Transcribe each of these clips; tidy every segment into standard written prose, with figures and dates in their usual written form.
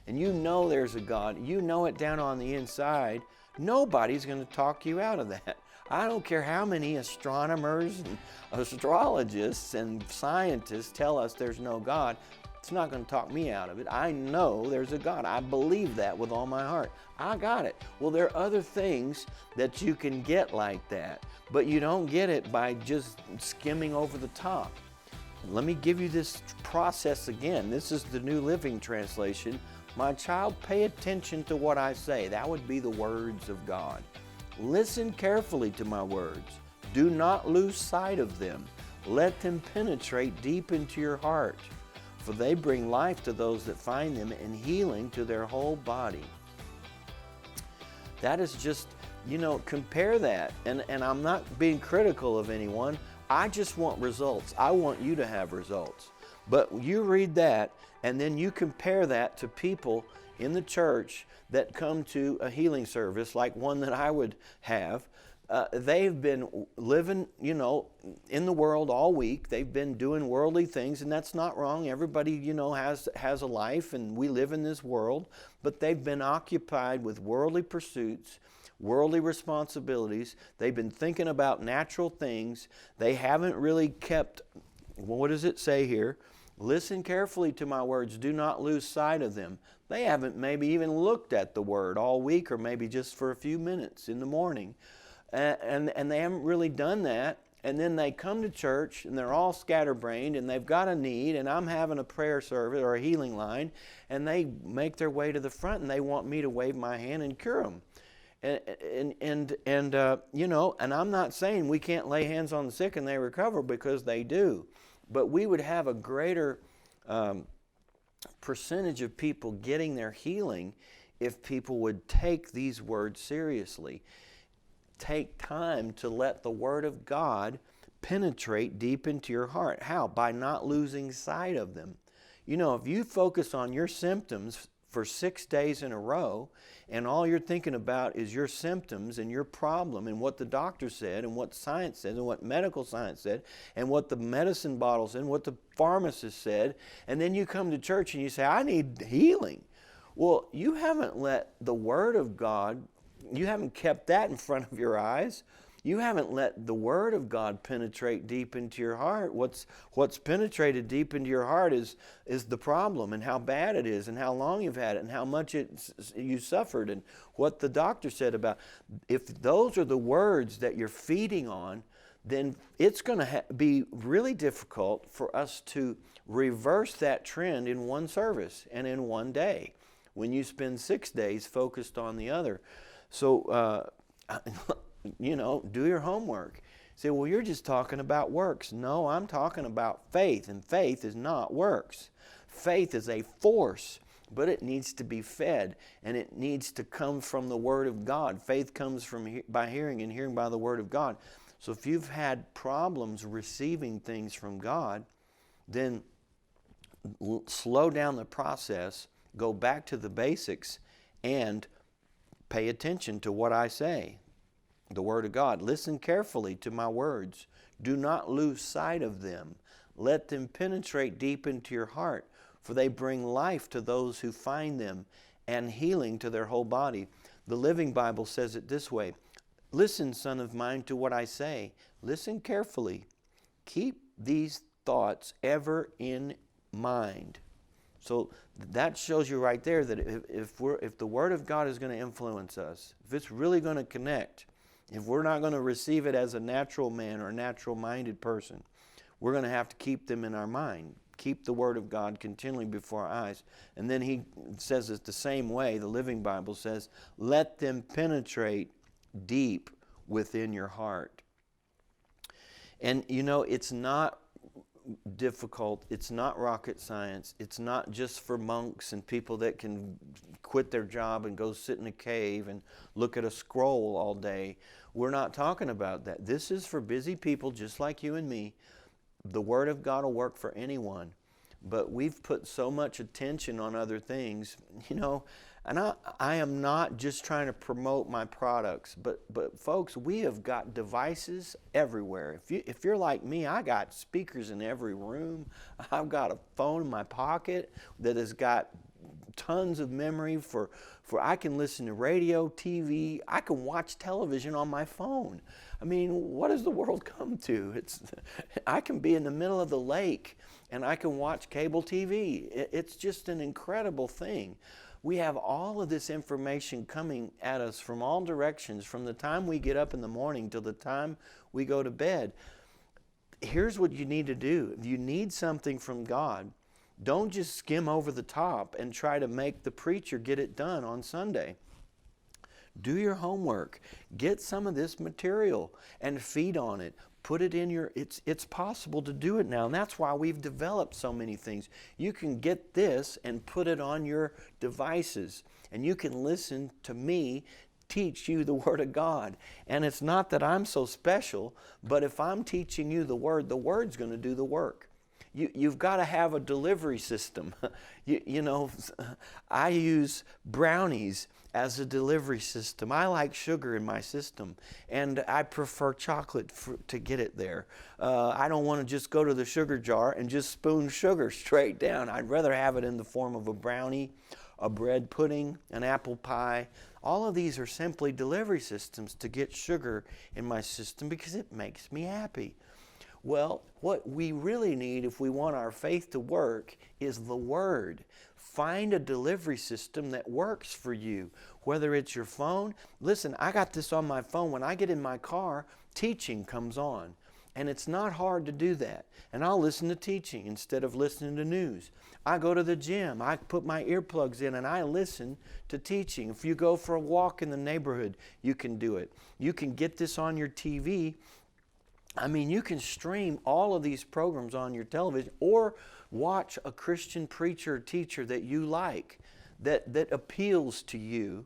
and you know there's a God, you know it down on the inside, nobody's going to talk you out of that. I don't care how many astronomers and astrologists and scientists tell us there's no God. It's not going to talk me out of it. I know there's a God. I believe that with all my heart. I got it. Well, there are other things that you can get like that, but you don't get it by just skimming over the top. Let me give you this process again. This is the New Living Translation. My child, pay attention to what I say. That would be the words of God. Listen carefully to my words. Do not lose sight of them. Let them penetrate deep into your heart, for they bring life to those that find them and healing to their whole body. That is just, compare that. And I'm not being critical of anyone. I just want results. I want you to have results. But you read that, and then you compare that to people in the church that come to a healing service like one that I would have. They've been living, in the world all week. They've been doing worldly things, and that's not wrong. Everybody, has a life, and we live in this world. But they've been occupied with worldly pursuits, worldly responsibilities. They've been thinking about natural things. They haven't really kept, what does it say here? Listen carefully to my words. Do not lose sight of them. They haven't maybe even looked at the Word all week, or maybe just for a few minutes in the morning. And they haven't really done that. And then they come to church, and they're all scatterbrained, and they've got a need, and I'm having a prayer service or a healing line, and they make their way to the front, and they want me to wave my hand and cure them. And I'm not saying we can't lay hands on the sick and they recover, because they do. But we would have a greater percentage of people getting their healing if people would take these words seriously. Take time to let the Word of God penetrate deep into your heart. How? By not losing sight of them. If you focus on your symptoms for 6 days in a row, and all you're thinking about is your symptoms and your problem and what the doctor said and what science said and what medical science said and what the medicine bottle said and what the pharmacist said, and then you come to church and you say, I need healing. Well, you haven't let the Word of God, you haven't kept that in front of your eyes. You haven't let the Word of God penetrate deep into your heart. What's penetrated deep into your heart is the problem, and how bad it is, and how long you've had it, and how much you suffered, and what the doctor said about. If those are the words that you're feeding on, then it's going to be really difficult for us to reverse that trend in one service and in one day, when you spend 6 days focused on the other. So, do your homework. Say, well, you're just talking about works. No, I'm talking about faith, and faith is not works. Faith is a force, but it needs to be fed, and it needs to come from the Word of God. Faith comes by hearing, and hearing by the Word of God. So if you've had problems receiving things from God, then slow down the process, go back to the basics, and pay attention to what I say. The Word of God. Listen carefully to my words. Do not lose sight of them. Let them penetrate deep into your heart, for they bring life to those who find them and healing to their whole body. The Living Bible says it this way. Listen, son of mine, to what I say. Listen carefully. Keep these thoughts ever in mind. So that shows you right there that if the Word of God is going to influence us, if it's really going to connect, if we're not going to receive it as a natural man or a natural-minded person, we're going to have to keep them in our mind. Keep the Word of God continually before our eyes. And then he says it the same way. The Living Bible says, let them penetrate deep within your heart. And it's not difficult. It's not rocket science. It's not just for monks and people that can quit their job and go sit in a cave and look at a scroll all day. We're not talking about that. This is for busy people just like you and me. The Word of God will work for anyone. But we've put so much attention on other things, and I am not just trying to promote my products, but folks, we have got devices everywhere. If you're like me, I got speakers in every room. I've got a phone in my pocket that has got tons of memory for I can listen to radio, TV, I can watch television on my phone. I mean, what does the world come to? I can be in the middle of the lake and I can watch cable TV. It's just an incredible thing. We have all of this information coming at us from all directions from the time we get up in the morning till the time we go to bed. Here's what you need to do. If you need something from God, don't just skim over the top and try to make the preacher get it done on Sunday. Do your homework. Get some of this material and feed on it. Put it in your, it's possible to do it now. And that's why we've developed so many things. You can get this and put it on your devices. And you can listen to me teach you the Word of God. And it's not that I'm so special, but if I'm teaching you the Word's going to do the work. You've got to have a delivery system. You know, I use brownies as a delivery system. I like sugar in my system, and I prefer chocolate to get it there. I don't want to just go to the sugar jar and just spoon sugar straight down. I'd rather have it in the form of a brownie, a bread pudding, an apple pie. All of these are simply delivery systems to get sugar in my system because it makes me happy. Well, what we really need if we want our faith to work is the Word. Find a delivery system that works for you, whether it's your phone. Listen, I got this on my phone. When I get in my car, teaching comes on. And it's not hard to do that. And I'll listen to teaching instead of listening to news. I go to the gym. I put my earplugs in and I listen to teaching. If you go for a walk in the neighborhood, you can do it. You can get this on your TV. I mean, you can stream all of these programs on your television or watch a Christian preacher or teacher that you like, that appeals to you,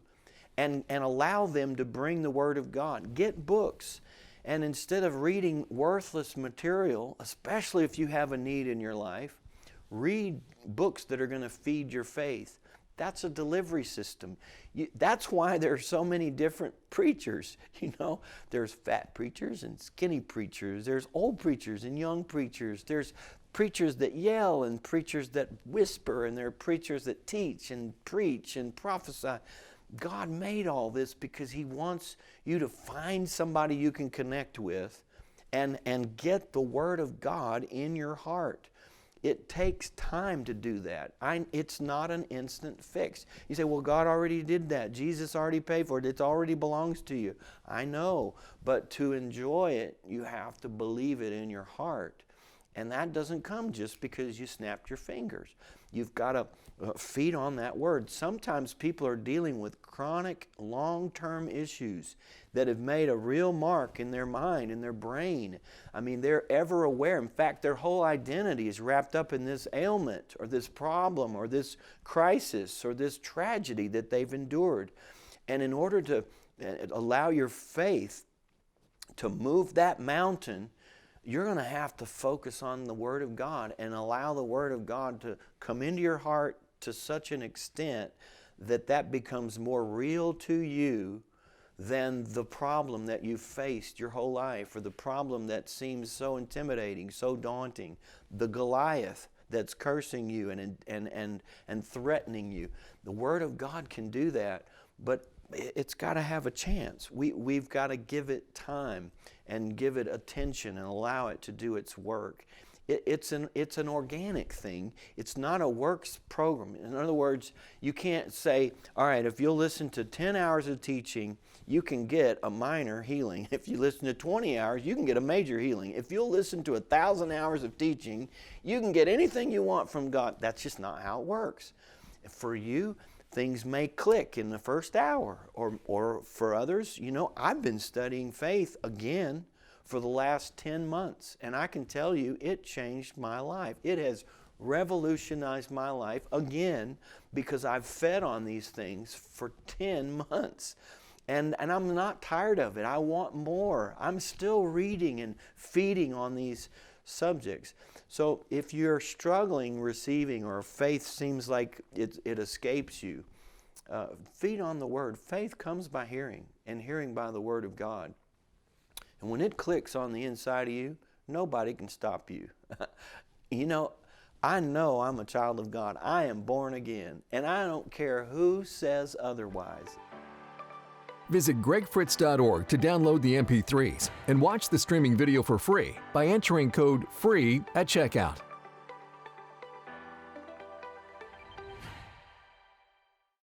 and allow them to bring the Word of God. Get books. And instead of reading worthless material, especially if you have a need in your life, read books that are going to feed your faith. That's a delivery system. That's why there are so many different preachers. You know, there's fat preachers and skinny preachers. There's old preachers and young preachers. There's preachers that yell and preachers that whisper, and there are preachers that teach and preach and prophesy. God made all this because He wants you to find somebody you can connect with and get the Word of God in your heart. It takes time to do that. It's not an instant fix. You say, well, God already did that. Jesus already paid for it. It already belongs to you. I know, but to enjoy it, you have to believe it in your heart. And that doesn't come just because you snapped your fingers. You've got to feed on that Word. Sometimes people are dealing with chronic, long-term issues that have made a real mark in their mind, in their brain. I mean, they're ever aware. In fact, their whole identity is wrapped up in this ailment or this problem or this crisis or this tragedy that they've endured. And in order to allow your faith to move that mountain, you're going to have to focus on the Word of God and allow the Word of God to come into your heart to such an extent that that becomes more real to you than the problem that you've faced your whole life, or the problem that seems so intimidating, so daunting, the Goliath that's cursing you and threatening you. The Word of God can do that, but it's got to have a chance. We've got to give it time and give it attention and allow it to do its work. It's an organic thing. It's not a works program. In other words, you can't say, all right, if you'll listen to 10 hours of teaching, you can get a minor healing. If you listen to 20 hours, you can get a major healing. If you'll listen to 1,000 hours of teaching, you can get anything you want from God. That's just not how it works. For you, things may click in the first hour, or for others, you know, I've been studying faith again for the last 10 months, and I can tell you it changed my life. It has revolutionized my life again because I've fed on these things for 10 months. And I'm not tired of it. I want more. I'm still reading and feeding on these subjects. So if you're struggling receiving, or faith seems like it escapes you, feed on the Word. Faith comes by hearing, and hearing by the Word of God. And when it clicks on the inside of you, nobody can stop you. You know, I know I'm a child of God. I am born again, and I don't care who says otherwise. Visit gregfritz.org to download the MP3s and watch the streaming video for free by entering code FREE at checkout.